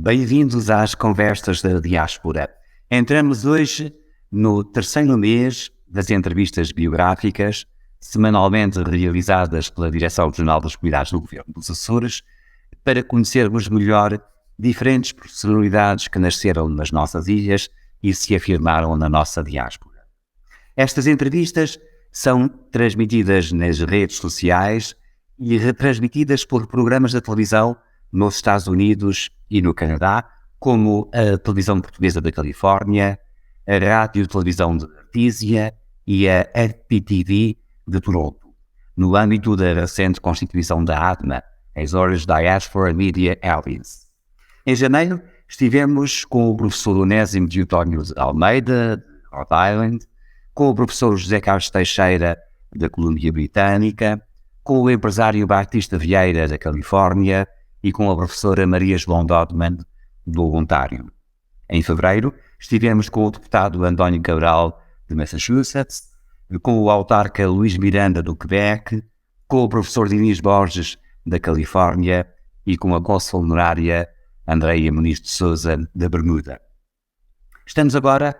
Bem-vindos às Conversas da Diáspora. Entramos hoje no terceiro mês das entrevistas biográficas, semanalmente realizadas pela Direção Regional das Comunidades do Governo dos Açores, para conhecermos melhor diferentes personalidades que nasceram nas nossas ilhas e se afirmaram na nossa diáspora. Estas entrevistas são transmitidas nas redes sociais e retransmitidas por programas de televisão nos Estados Unidos e no Canadá, como a Televisão Portuguesa da Califórnia, a Rádio e Televisão de Artísia e a FPTV de Toronto, no âmbito da recente constituição da ADMA, Azores Diaspora Media Alliance. Em janeiro, estivemos com o professor Onésimo Teotónio de Almeida, de Rhode Island, com o professor José Carlos Teixeira, da Colômbia Britânica, com o empresário Batista Vieira, da Califórnia, e com a professora Maria João Dodman, do Ontário. Em fevereiro, estivemos com o deputado António Cabral, de Massachusetts, com o autarca Luís Miranda, do Quebec, com o professor Diniz Borges, da Califórnia, e com a cônsul honorária Andreia Muniz de Sousa, da Bermuda. Estamos agora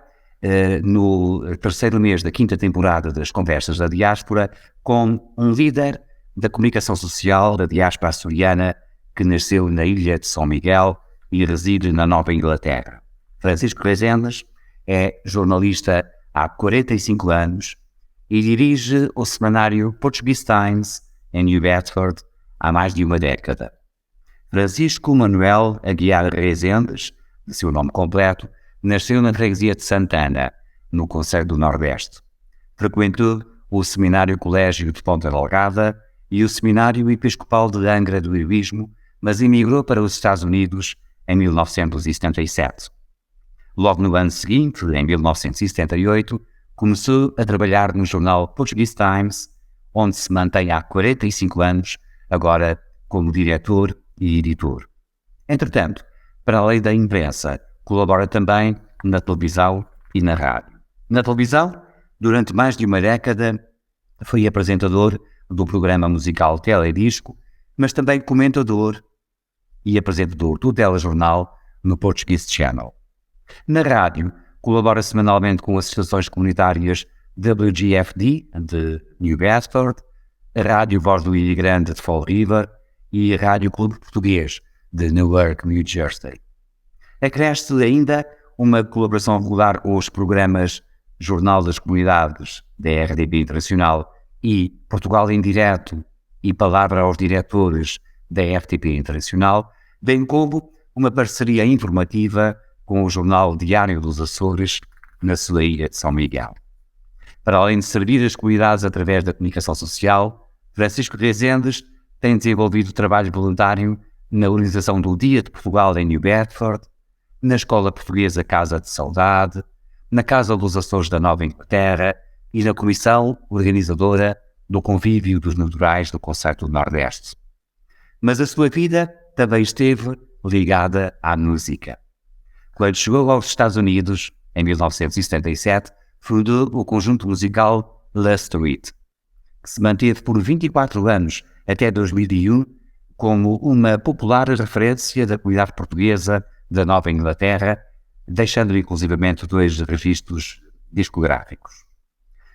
no terceiro mês da quinta temporada das Conversas da Diáspora, com um líder da comunicação social da diáspora açoriana que nasceu na ilha de São Miguel e reside na Nova Inglaterra. Francisco Rezendes é jornalista há 45 anos e dirige o semanário Portuguese Times em New Bedford há mais de uma década. Francisco Manuel Aguiar Rezendes, de seu nome completo, nasceu na freguesia de Santana, no concelho do Nordeste. Frequentou o Seminário Colégio de Ponta Delgada e o Seminário Episcopal de Angra do Heroísmo, mas emigrou para os Estados Unidos em 1977. Logo no ano seguinte, em 1978, começou a trabalhar no jornal Portuguese Times, onde se mantém há 45 anos, agora como diretor e editor. Entretanto, para além da imprensa, colabora também na televisão e na rádio. Na televisão, durante mais de uma década, foi apresentador do programa musical Teledisco, mas também comentador e apresentador do telejornal no Portuguese Channel. Na rádio, colabora semanalmente com as estações comunitárias WGFD, de New Bedford, a Rádio Voz do Imigrante de Fall River e a Rádio Clube Português, de Newark, New Jersey. Acresce ainda uma colaboração regular com os programas Jornal das Comunidades, da RDP Internacional, e Portugal em Direto e Palavra aos Diretores, da RTP Internacional, bem como uma parceria informativa com o Jornal Diário dos Açores, na sua ilha de São Miguel. Para além de servir as comunidades através da comunicação social, Francisco Rezendes tem desenvolvido trabalho voluntário na organização do Dia de Portugal em New Bedford, na Escola Portuguesa Casa de Saudade, na Casa dos Açores da Nova Inglaterra e na Comissão Organizadora do Convívio dos Naturais do Concelho do Nordeste. Mas a sua vida também esteve ligada à música. Quando chegou aos Estados Unidos, em 1977, fundou o conjunto musical La Street, que se manteve por 24 anos até 2001 como uma popular referência da comunidade portuguesa da Nova Inglaterra, deixando inclusivamente 2 registros discográficos.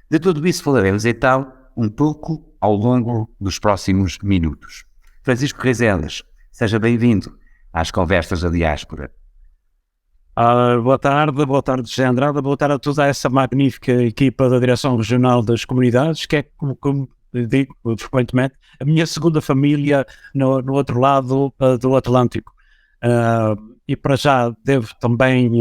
De tudo isso falaremos então um pouco ao longo dos próximos minutos. Francisco Rezendes, seja bem-vindo às Conversas da Diáspora. Boa tarde José Andrade, boa tarde a toda essa magnífica equipa da Direção Regional das Comunidades, que é, como digo frequentemente, a minha segunda família no outro lado do Atlântico. E para já devo também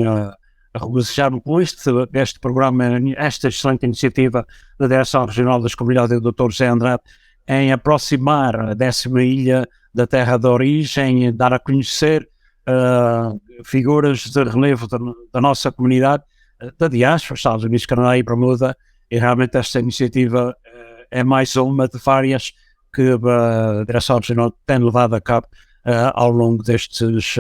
regozijar-me com este programa, esta excelente iniciativa da Direção Regional das Comunidades do Dr. José Andrade em aproximar a 10ª ilha da terra de origem, dar a conhecer figuras de relevo da nossa comunidade, da diáspora, Estados Unidos, Canadá e Bermuda, e realmente esta iniciativa é mais uma de várias que a Direção Regional tem levado a cabo ao longo destes anos.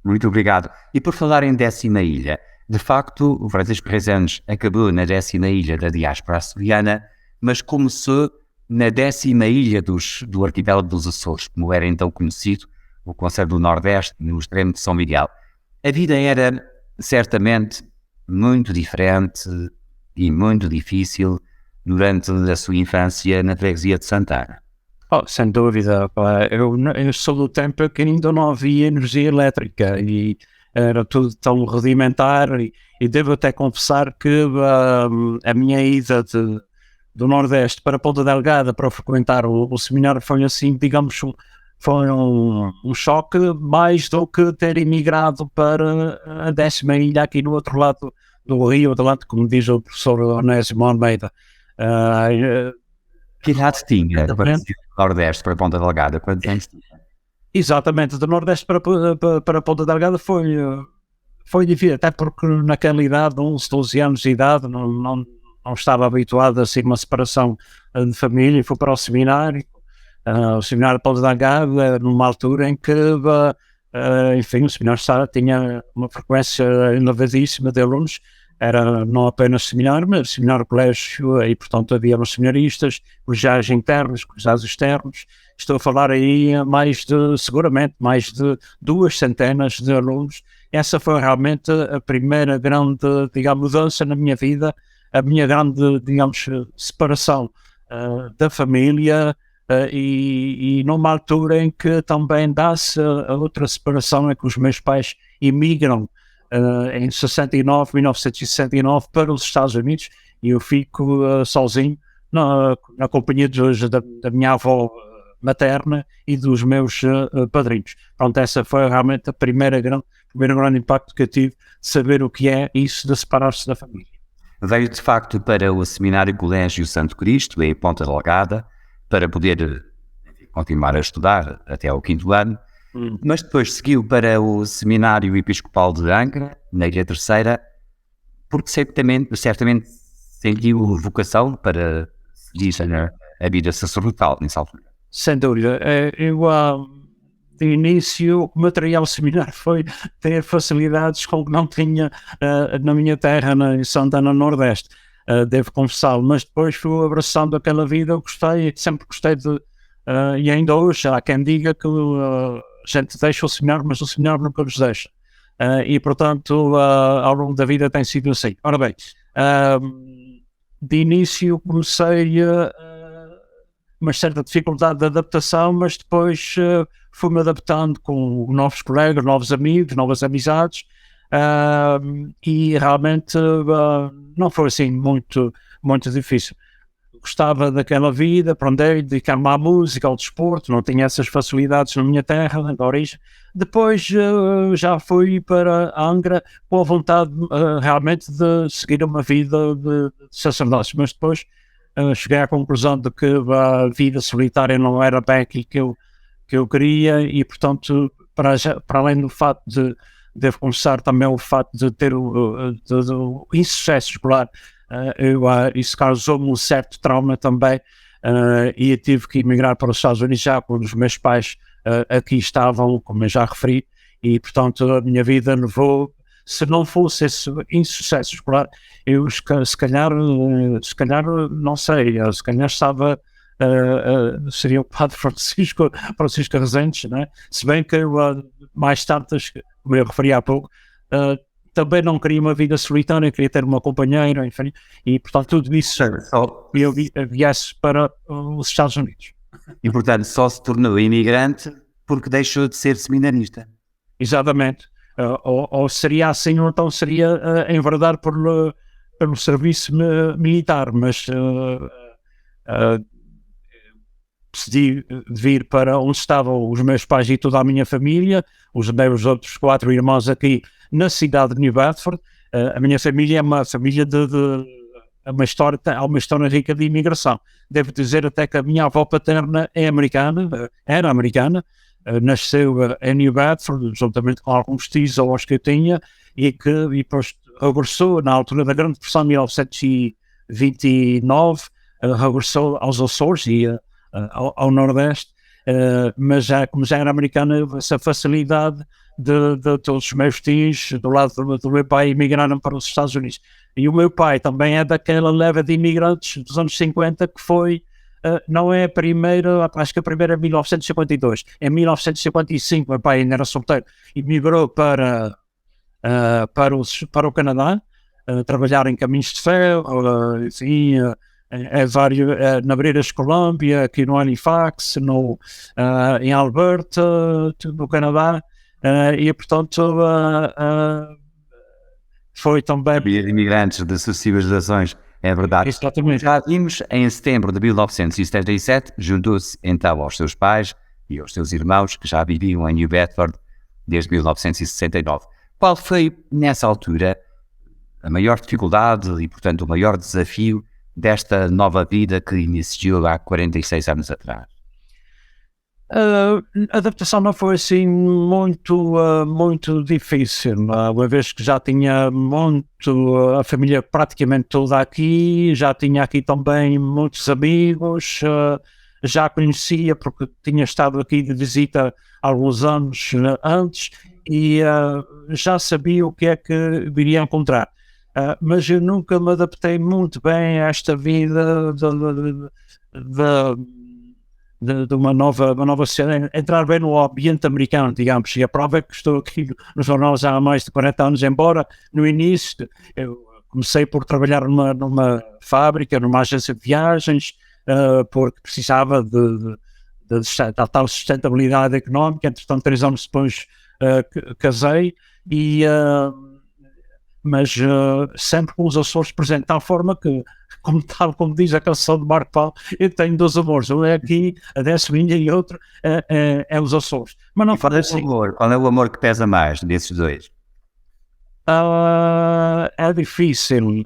Muito obrigado. E por falar em 10ª ilha, de facto, o Francisco Rezendes acabou na 10ª ilha da diáspora açoriana, mas começou na 10ª ilha do arquipélago dos Açores, como era então conhecido, o concelho do Nordeste, no extremo de São Miguel. A vida era certamente muito diferente e muito difícil durante a sua infância na freguesia de Santana. Sem dúvida, pá. Eu sou do tempo que ainda não havia energia elétrica e era tudo tão rudimentar e devo até confessar que a minha ida do Nordeste para Ponta Delgada para frequentar o seminário foi assim, digamos, foi um choque mais do que ter emigrado para a 10ª ilha aqui no outro lado do Rio Atlântico, como diz o professor Onésimo Almeida. Que idade tinha do Nordeste para Ponta Delgada? Quantos anos tinha? Exatamente, do Nordeste para Ponta Delgada foi difícil, até porque naquela idade, 11, 12 anos de idade, não estava habituado a ser uma separação de família e fui para o seminário de Ponta Delgada, numa altura em que, enfim, o seminário tinha uma frequência elevadíssima de alunos. Era não apenas seminário, mas seminário colégio, e portanto havia os seminaristas, colegiais internos, colegiais externos. Estou a falar aí seguramente mais de 200 de alunos. Essa foi realmente a primeira grande, digamos, mudança na minha vida, a minha grande, digamos, separação da família, e numa altura em que também dá-se a outra separação, é que os meus pais emigram em 1969 para os Estados Unidos, e eu fico sozinho na companhia da minha avó materna e dos meus padrinhos. Pronto, essa foi realmente o primeiro grande impacto que eu tive de saber o que é isso de separar-se da família. Veio de facto para o Seminário Colégio Santo Cristo, em Ponta Delgada, para poder continuar a estudar até ao 5º ano, mas depois seguiu para o Seminário Episcopal de Angra, na Ilha Terceira, porque certamente sentiu vocação para seguir a vida sacerdotal nessa altura. Sem dúvida. Eu, de início, o material seminário foi ter facilidades com que não tinha na minha terra, em Santana Nordeste. Devo confessá-lo, mas depois fui abraçando aquela vida. Eu sempre gostei e ainda hoje há quem diga que a gente deixa o seminário, mas o seminário nunca nos deixa. E portanto, ao longo da vida tem sido assim. Ora bem, de início comecei uma certa dificuldade de adaptação, mas depois fui-me adaptando com novos colegas, novos amigos, novas amizades, e realmente não foi assim muito difícil. Gostava daquela vida, aprendi, dedicar-me à música, ao desporto, não tinha essas facilidades na minha terra, na origem. Depois já fui para Angra com a vontade realmente de seguir uma vida de sacerdócio, mas depois cheguei à conclusão de que a vida solitária não era bem aquilo que eu queria, e portanto, para além do facto devo confessar também o facto de ter o insucesso escolar, isso causou-me um certo trauma também, e eu tive que emigrar para os Estados Unidos já quando os meus pais aqui estavam, como eu já referi, e portanto a minha vida levou. Se não fosse esse insucesso escolar, eu se calhar não sei, se calhar seria o padre Francisco Rezendes, né? Se bem que mais tarde, como eu referi há pouco, também não queria uma vida solitária, queria ter uma companheira, enfim, e portanto tudo isso eu viesse para os Estados Unidos. E portanto só se tornou imigrante porque deixou de ser seminarista. Exatamente. Ou seria assim, ou então seria enverdar pelo serviço militar, mas decidi vir para onde estavam os meus pais e toda a minha família, os meus outros 4 irmãos aqui na cidade de New Bedford. A minha família é uma família há uma história rica de imigração. Devo dizer até que a minha avó paterna era americana, nasceu em New Bedford, juntamente com alguns tios que eu tinha, e depois regressou na altura da Grande Depressão de 1929, regressou aos Açores e ao Nordeste, mas como já era americana, essa facilidade de todos os meus tios do lado do meu pai emigraram para os Estados Unidos. E o meu pai também é daquela leva de imigrantes dos anos 50 que foi não é a primeira, acho que a primeira é 1952. Em 1955, meu pai ainda era solteiro e migrou para o Canadá, trabalhar em caminhos de ferro, assim, na British Columbia, aqui no Halifax, em Alberta, no Canadá, e portanto foi também... Havia imigrantes de sucessivas gerações, é verdade. Exatamente. Já vimos, em setembro de 1977, juntou-se então aos seus pais e aos seus irmãos, que já viviam em New Bedford desde 1969. Qual foi, nessa altura, a maior dificuldade e, portanto, o maior desafio desta nova vida que iniciou há 46 anos atrás? A adaptação não foi assim muito difícil, uma vez que já tinha a família praticamente toda aqui, já tinha aqui também muitos amigos, já conhecia porque tinha estado aqui de visita há alguns anos antes e já sabia o que é que viria a encontrar. Mas eu nunca me adaptei muito bem a esta vida de uma nova cena, entrar bem no ambiente americano, digamos, e a prova é que estou aqui nos jornais há mais de 40 anos, embora no início eu comecei por trabalhar numa fábrica, numa agência de viagens, porque precisava da tal sustentabilidade económica. Entretanto, 3 anos depois casei mas sempre com os Açores presentes, de tal forma que, como diz a canção de Marco Paulo, eu tenho 2 amores, um é aqui, a 10ª, e outro é os Açores. Mas não Qual é o amor? Qual é o amor que pesa mais desses dois? É difícil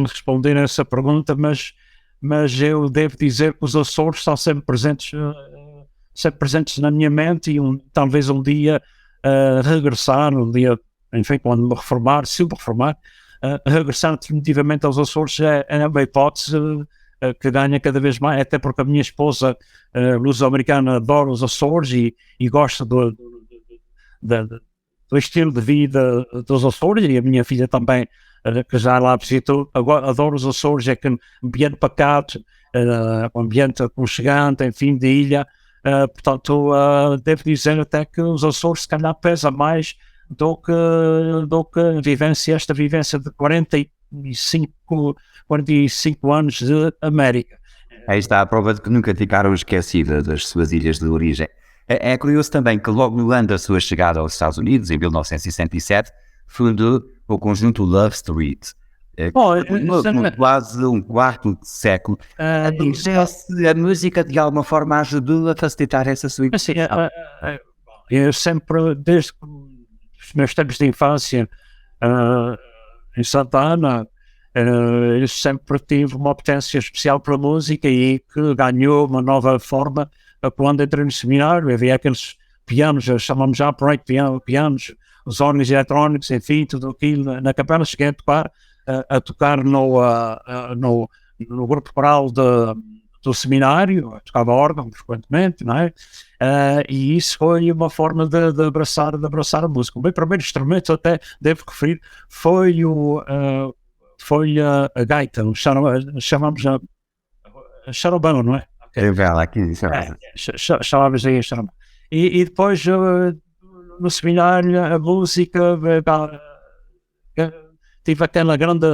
responder a essa pergunta, mas eu devo dizer que os Açores estão sempre presentes na minha mente e talvez um dia regressar, enfim, quando me reformar, se eu me reformar, regressar definitivamente aos Açores é uma hipótese que ganha cada vez mais, até porque a minha esposa luso-americana adora os Açores e gosta do estilo de vida dos Açores, e a minha filha também, que já lá visitou, agora adora os Açores, é que ambiente pacato, ambiente aconchegante, enfim, de ilha, portanto, devo dizer até que os Açores se calhar pesa mais do que esta vivência de 45 anos de América. Aí está a prova de que nunca ficaram esquecidas das suas ilhas de origem. É curioso também que logo no ano da sua chegada aos Estados Unidos, em 1967, fundou o conjunto Love Street. Quase um quarto de século. A música de alguma forma ajudou a facilitar essa sua iniciação. Eu sempre, desde os meus tempos de infância em Santa Ana, eu sempre tive uma potência especial para a música e que ganhou uma nova forma quando entrei no seminário. Havia aqueles pianos, chamamos já upright pianos, os órgãos eletrónicos, enfim, tudo aquilo na capela. Cheguei a tocar no grupo coral do seminário, tocava órgão frequentemente, não é? E isso foi uma forma de abraçar a música. O meu primeiro instrumento, até devo referir, foi a gaita, chamamos a charabão, não é? Chamávamos aí a charabão. E depois, no seminário, a música, tive aquela grande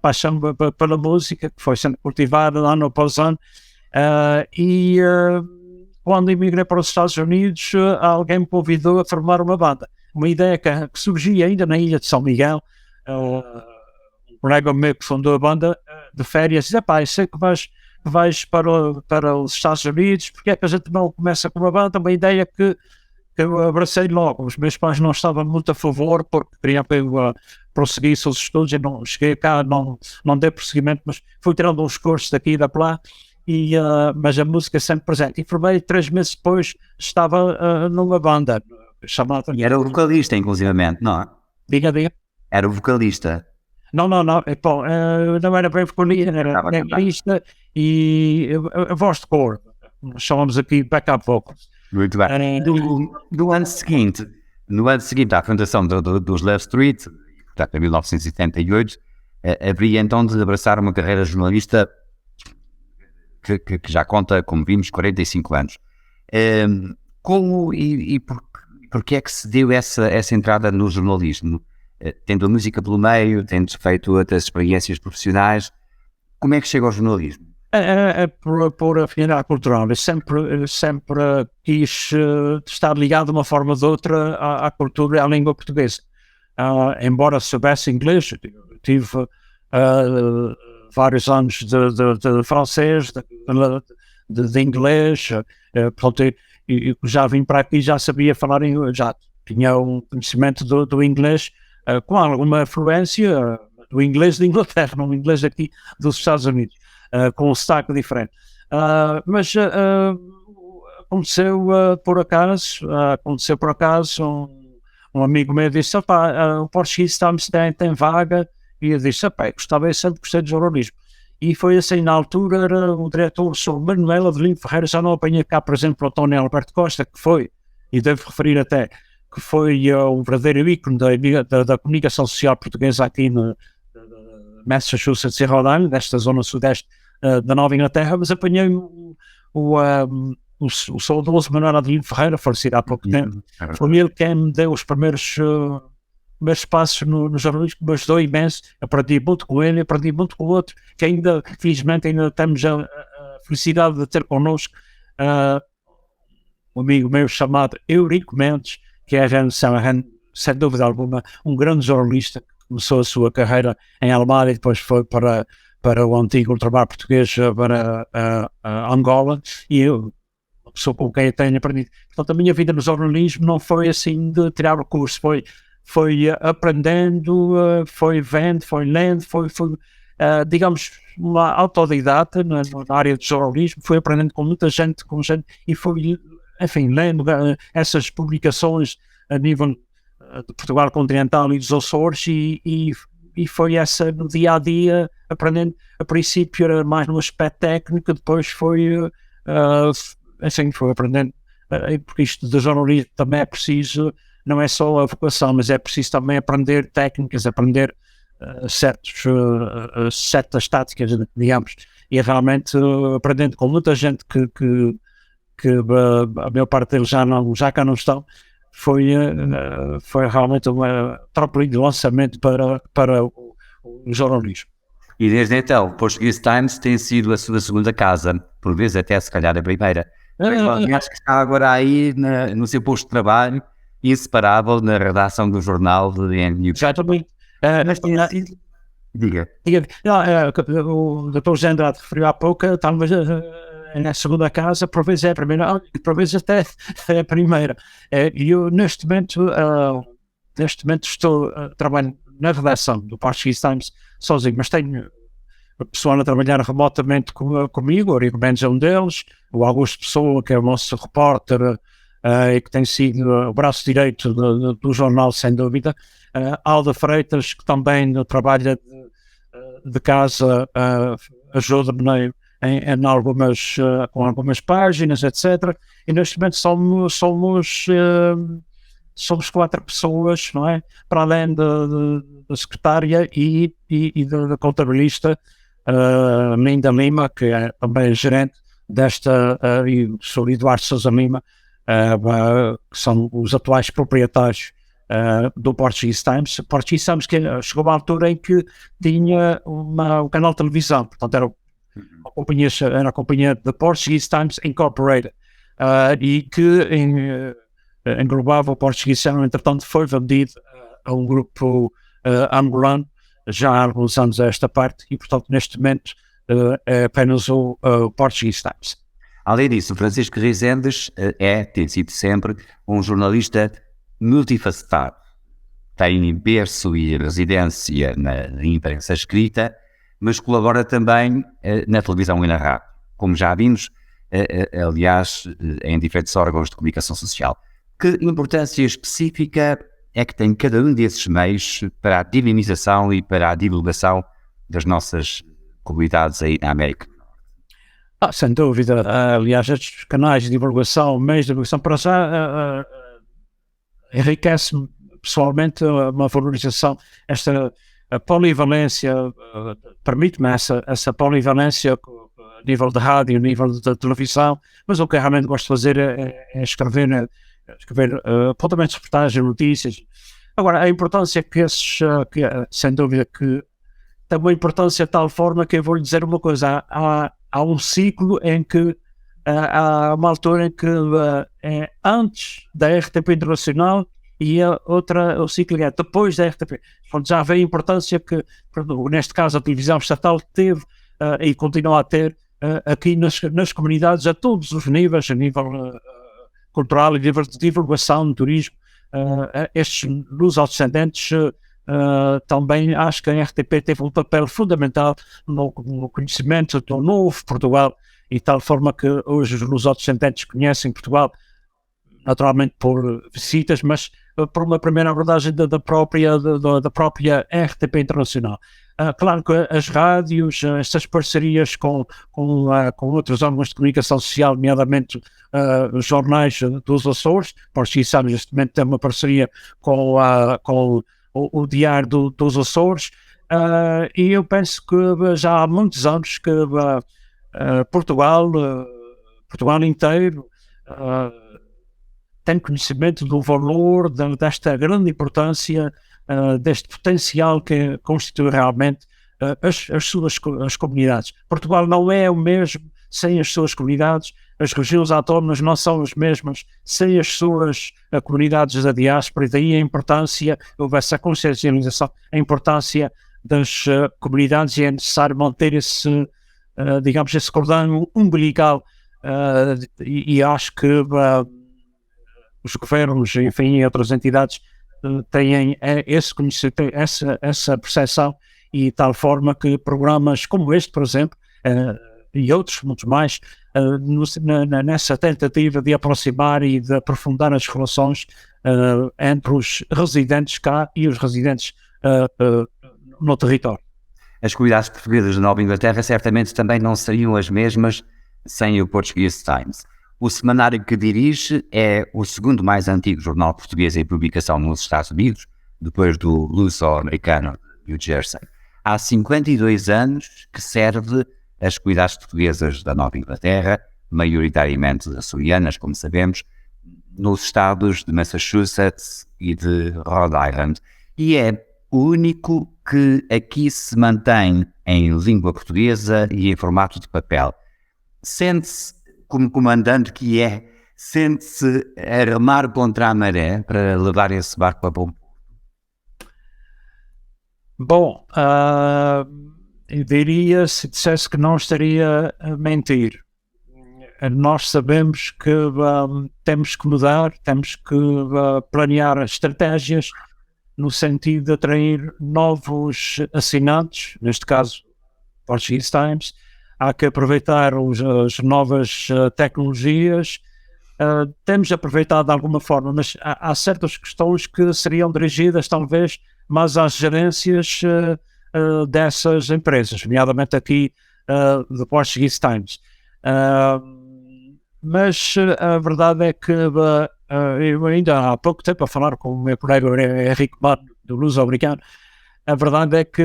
paixão pela música, que foi sendo cultivada ano após ano, quando emigrei para os Estados Unidos, alguém me convidou a formar uma banda. Uma ideia que surgia ainda na ilha de São Miguel. Um colega meu que fundou a banda de férias disse: "Epá, eu sei que vais para os Estados Unidos, porque é que a gente não começa com uma banda?" Uma ideia que eu abracei logo. Os meus pais não estavam muito a favor, porque queriam que eu prosseguisse os estudos. Eu não cheguei cá, não dei prosseguimento, mas fui tirando uns cursos daqui e da lá, mas a música é sempre presente. E formei 3 meses depois, estava numa banda chamada... E era o vocalista, inclusivamente, não é? Diga. Era o vocalista. Não, não era bem vocalista, era vocalista e a voz de cor. Chamamos aqui backup vocals. Muito bem. No ano seguinte à fundação dos Love Street, portanto, em 1978, haveria então de abraçar uma carreira jornalista que já conta, como vimos, 45 anos. Como e porque é que se deu essa entrada no jornalismo? Tendo a música pelo meio, tendo feito outras experiências profissionais, como é que chega ao jornalismo? Por afinidade cultural. Eu sempre quis estar ligado de uma forma ou de outra à cultura e à língua portuguesa. Embora soubesse inglês, tive vários anos de francês, de inglês, portanto, eu já vim para aqui, já sabia falar inglês, já tinha um conhecimento do inglês com alguma fluência do inglês de Inglaterra, não o inglês aqui dos Estados Unidos, com um sotaque diferente. Mas aconteceu por acaso, um amigo meu disse, o Portuguese Times tem vaga, e eu disse, gostava sempre, gostei de jornalismo. E foi assim, na altura, era o diretor, Sr. Manuel Adelino Ferreira, já não apanhei cá, por exemplo, o Tony Alberto Costa, que foi, e devo referir até, que foi um verdadeiro ícone da comunicação social portuguesa aqui no Massachusetts e Rhode Island, desta zona sudeste da Nova Inglaterra, mas apanhei o saudoso Manuel Adelino Ferreira, falecido há pouco tempo. Foi ele quem me deu os primeiros passos no jornalismo, me ajudou imenso. Aprendi muito com ele, aprendi muito com o outro, que ainda, felizmente, ainda temos a felicidade de ter connosco um amigo meu chamado Eurico Mendes, que é, sem dúvida alguma, um grande jornalista, que começou a sua carreira em Almada e depois foi para o antigo ultramar português, para Angola, e eu, a pessoa com quem eu tenho aprendido. Portanto, a minha vida no jornalismo não foi assim de tirar o curso, foi aprendendo, foi vendo, foi lendo, foi digamos, uma autodidata na área de jornalismo, foi aprendendo com muita gente, e foi, enfim, lendo essas publicações a nível de Portugal continental e dos Açores, e foi essa no dia a dia, aprendendo. A princípio era mais no aspecto técnico, depois foi assim, foi aprendendo, porque isto de jornalismo também é preciso, não é só a vocação, mas é preciso também aprender técnicas, aprender certas táticas, digamos, e realmente aprendendo com muita gente que a maior parte deles já cá não estão. Foi realmente uma trampolim de lançamento para o jornalismo. E desde então, o Portuguese Times tem sido a sua segunda casa, por vezes até se calhar a primeira. Acho que está agora aí no seu posto de trabalho, inseparável na redação do jornal de NU. Exatamente. Diga. O Dr. José Andrade referiu há pouco, talvez na segunda casa, por vezes é a primeira, por vezes até é a primeira. E eu, neste momento estou trabalhando na redação do Portuguese Times sozinho, mas tenho pessoal a trabalhar remotamente comigo. O Eurico Mendes é um deles, o Augusto Pessoa, que é o nosso repórter e que tem sido o braço direito do jornal, sem dúvida. Alda Freitas, que também trabalha de casa, ajuda-me com algumas páginas, etc. E neste momento somos 4 pessoas, não é? Para além da secretária e da contabilista, Linda Lima, que é também gerente desta, e o Sr. Eduardo Sousa Lima, que são os atuais proprietários do Portuguese Times. O Portuguese Times que chegou a uma altura em que tinha um canal de televisão, portanto era a companhia da Portuguese Times Incorporated, e que englobava o Portuguese Times. Entretanto foi vendido a um grupo angolano já há alguns anos a esta parte, e portanto neste momento é apenas o Portuguese Times. Além disso, Francisco Rezendes tem sido sempre um jornalista multifacetado. Tem berço e residência na imprensa escrita, mas colabora também na televisão e na rádio, como já vimos, aliás, em diferentes órgãos de comunicação social. Que importância específica é que tem cada um desses meios para a dinamização e para a divulgação das nossas comunidades aí na América? Sem dúvida. Aliás, estes canais de divulgação, meios de divulgação, para já enriquece-me pessoalmente uma valorização, esta polivalência, permite-me essa polivalência nível de rádio, a nível de televisão, mas o que eu realmente gosto de fazer é escrever apontamentos de reportagem, notícias. Agora, a importância que sem dúvida que tem uma importância de tal forma que eu vou lhe dizer uma coisa, há um ciclo em que há uma altura em que é antes da RTP Internacional e o ciclo é depois da RTP. Portanto, já vê a importância que, neste caso, a televisão estatal teve e continua a ter aqui nas comunidades a todos os níveis, a nível cultural, a nível de divulgação, de turismo. Estes lusodescendentes também acho que a RTP teve um papel fundamental no conhecimento do novo Portugal, e de tal forma que hoje os lusodescendentes conhecem Portugal naturalmente por visitas, mas por uma primeira abordagem da própria RTP Internacional. Claro que as rádios, estas parcerias com outros órgãos de comunicação social, nomeadamente os jornais dos Açores, por si sabe, neste momento tem uma parceria com o Diário dos Açores, e eu penso que já há muitos anos que Portugal inteiro tem conhecimento do valor desta grande importância, deste potencial que constitui realmente as comunidades. Portugal não é o mesmo sem as suas comunidades, as regiões autónomas não são as mesmas sem as suas comunidades da diáspora, e daí a importância, houve essa consciencialização, a importância das comunidades, e é necessário manter esse, digamos, esse cordão umbilical, e acho que os governos, enfim, e outras entidades têm esse conhecimento, essa percepção, e de tal forma que programas como este, por exemplo, e outros, muitos mais, nessa tentativa de aproximar e de aprofundar as relações entre os residentes cá e os residentes no território. As comunidades portuguesas de Nova Inglaterra certamente também não seriam as mesmas sem o Portuguese Times. O semanário que dirige é o segundo mais antigo jornal português em publicação nos Estados Unidos, depois do luso-americano New Jersey. Há 52 anos que serve as comunidades portuguesas da Nova Inglaterra, maioritariamente açorianas, como sabemos, nos estados de Massachusetts e de Rhode Island. E é o único que aqui se mantém em língua portuguesa e em formato de papel. Sente-se, como comandante que é, sente-se a remar contra a maré para levar esse barco a bom? Bom, eu diria, se dissesse que não estaria a mentir. Nós sabemos que temos que mudar, temos que planear estratégias no sentido de atrair novos assinantes, neste caso Portuguese Times. Há que aproveitar as novas tecnologias, temos aproveitado de alguma forma, mas há certas questões que seriam dirigidas talvez mais às gerências dessas empresas, nomeadamente aqui do Portuguese Times. Mas a verdade é que eu ainda há pouco tempo a falar com o meu colega Henrique Mano, do luso-americano, a verdade é que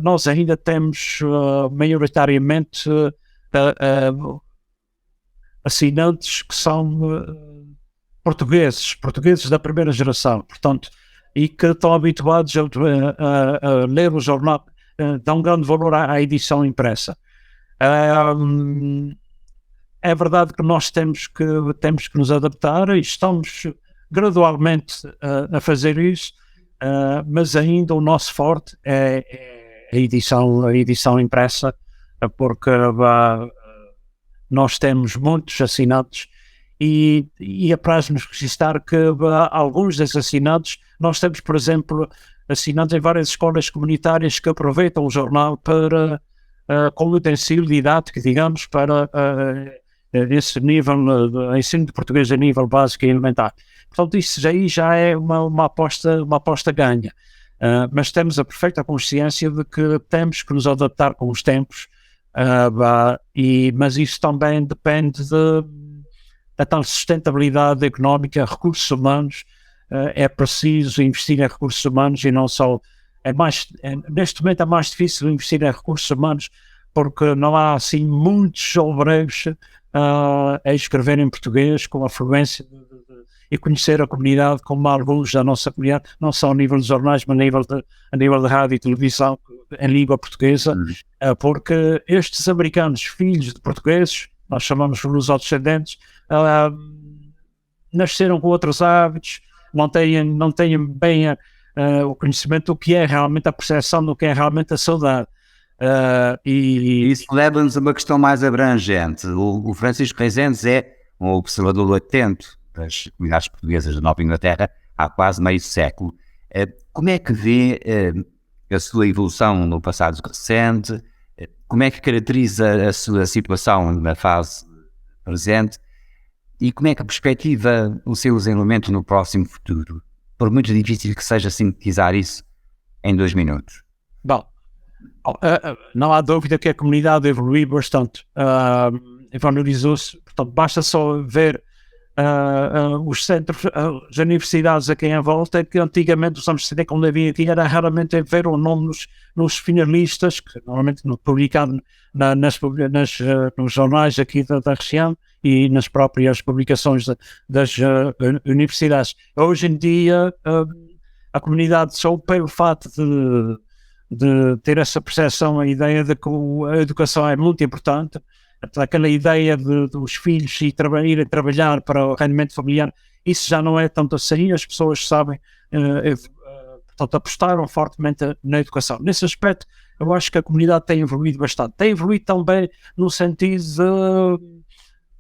nós ainda temos maioritariamente assinantes que são portugueses da primeira geração, portanto, e que estão habituados a ler o jornal, dão grande valor à edição impressa. É verdade que nós temos que nos adaptar, e estamos gradualmente a fazer isso, mas ainda o nosso forte é a edição impressa, porque nós temos muitos assinantes, e apraz-nos registrar que alguns desses assinantes, nós temos, por exemplo, assinantes em várias escolas comunitárias que aproveitam o jornal para como utensílio didático, digamos, para esse nível de ensino de português a nível básico e elementar. Portanto, isso já é uma aposta ganha. Mas temos a perfeita consciência de que temos que nos adaptar com os tempos, mas isso também depende da tal sustentabilidade económica, recursos humanos. É preciso investir em recursos humanos, e não só. Neste momento é mais difícil investir em recursos humanos porque não há assim muitos obreiros a escrever em português com a fluência e conhecer a comunidade como alguns da nossa comunidade, não só a nível de jornais, mas a nível de rádio e televisão em língua portuguesa, porque estes americanos, filhos de portugueses, nós chamamos de lusodescendentes, nasceram com outros hábitos, não têm bem o conhecimento do que é realmente a percepção, do que é realmente a saudade. Isso leva-nos a uma questão mais abrangente. O Francisco Rezendes é um observador atento das comunidades portuguesas da Nova Inglaterra há quase meio século. Como é que vê a sua evolução no passado recente? Como é que caracteriza a sua situação na fase presente? E como é que perspectiva o seu desenvolvimento no próximo futuro? Por muito difícil que seja sintetizar isso em 2 minutos. Bom, não há dúvida que a comunidade evoluiu bastante, evangelizou-se, portanto basta só ver os centros, as universidades aqui em volta, que antigamente, os anos 70, quando havia aqui, era raramente ver o nome nos finalistas, que normalmente não publicado nos jornais aqui da região e nas próprias publicações das universidades. Hoje em dia, a comunidade, só pelo fato de ter essa percepção, a ideia de que a educação é muito importante, aquela ideia dos filhos irem trabalhar para o rendimento familiar, isso já não é tanto assim, as pessoas sabem, portanto, apostaram fortemente na educação. Nesse aspecto, eu acho que a comunidade tem evoluído bastante. Tem evoluído também no sentido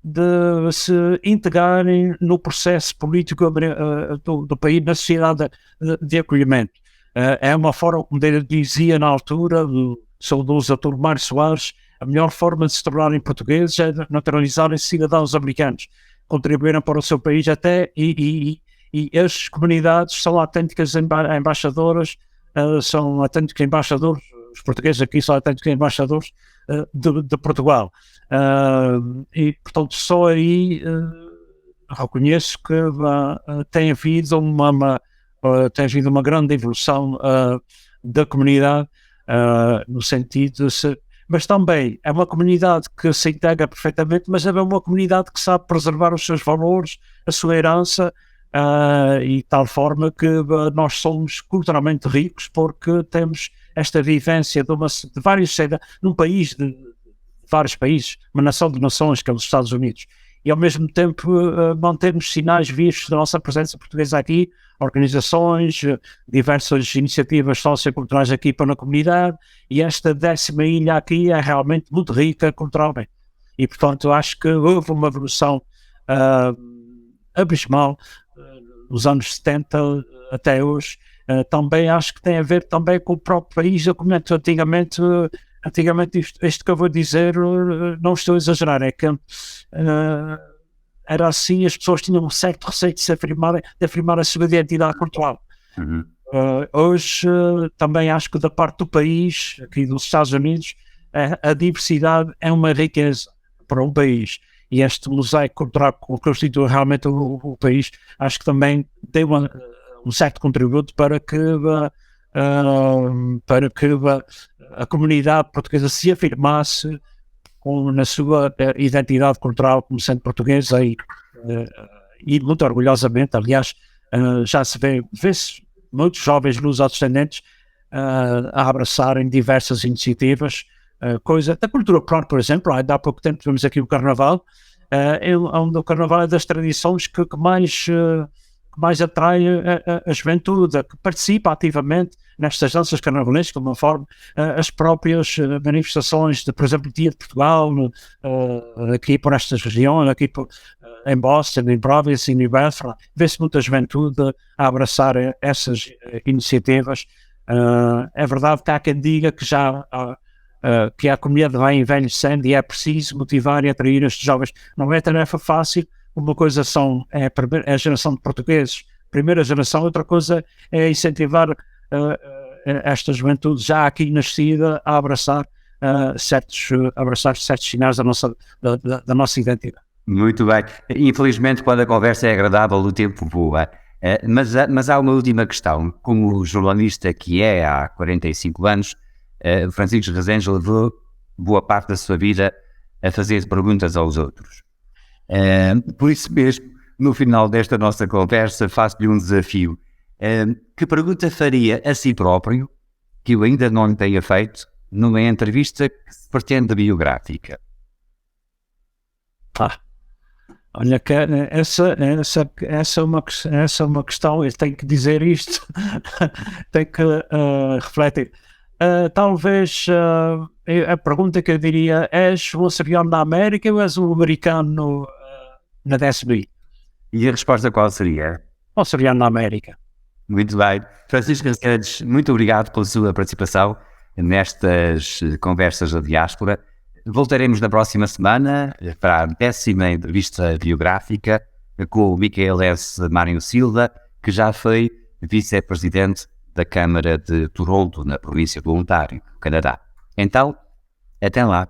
de se integrarem no processo político do país, na sociedade de acolhimento. É uma forma, como ele dizia na altura, do saudoso Artur Mário Soares, a melhor forma de se tornarem portugueses é naturalizarem-se cidadãos americanos, contribuíram para o seu país até, e as comunidades são autênticas embaixadoras, são autênticos embaixadores, os portugueses aqui são autênticos embaixadores de Portugal. E, portanto, só aí reconheço que tem havido uma grande evolução da comunidade, no sentido de mas também é uma comunidade que se integra perfeitamente, mas é uma comunidade que sabe preservar os seus valores, a sua herança, e tal forma que nós somos culturalmente ricos porque temos esta vivência de vários, num país de vários países, uma nação de nações que é os Estados Unidos, e ao mesmo tempo mantermos sinais vistos da nossa presença portuguesa aqui, organizações, diversas iniciativas socioculturais aqui para a comunidade, e esta 10ª ilha aqui é realmente muito rica culturalmente. E, portanto, acho que houve uma evolução abismal nos anos 70 até hoje. Também acho que tem a ver também com o próprio país. Eu comento antigamente isto que eu vou dizer, não estou a exagerar, é que era assim, as pessoas tinham um certo receio de afirmar a sua identidade cultural. Hoje também acho que da parte do país, aqui dos Estados Unidos, a diversidade é uma riqueza para um país, e este mosaico cultural que constitui realmente o país, acho que também deu um certo contributo para que a comunidade portuguesa se afirmasse na sua identidade cultural como sendo portuguesa, e muito orgulhosamente. Aliás, já se vê-se muitos jovens lusodescendentes a abraçarem diversas iniciativas, coisa da cultura própria, por exemplo. Há pouco tempo tivemos aqui o Carnaval, onde o Carnaval é das tradições que mais atrai a juventude, que participa ativamente nestas danças carnavalescas, de uma forma, as próprias manifestações, por exemplo, Dia de Portugal, aqui por estas regiões, aqui em Boston, em Providence, em New Bedford, vê-se muita juventude a abraçar essas iniciativas. É verdade que há quem diga que a comunidade vai envelhecendo e é preciso motivar e atrair estes jovens. Não é tarefa fácil. Uma coisa é a geração de portugueses, primeira geração, outra coisa é incentivar esta juventude já aqui nascida a abraçar certos sinais da nossa identidade. Muito bem. Infelizmente, quando a conversa é agradável, o tempo voa. Mas há uma última questão. Como jornalista que é há 45 anos, Francisco Rezendes levou boa parte da sua vida a fazer perguntas aos outros. Por isso mesmo, no final desta nossa conversa, faço-lhe um desafio. Que pergunta faria a si próprio, que eu ainda não lhe tenha feito, numa entrevista que se pretende biográfica? Olha, que essa é uma questão, eu tenho que dizer isto, tenho que refletir. Talvez a pergunta que eu diria: és um açoriano da América ou és um americano na DSB? E a resposta qual seria? Um açoriano da América. Muito bem. Francisco Racedes, muito obrigado pela sua participação nestas conversas da diáspora. Voltaremos na próxima semana para a 10ª entrevista biográfica com o Michael S. Mário Silva, que já foi vice-presidente da Câmara de Toronto, na província do Ontário, Canadá. Então, até lá.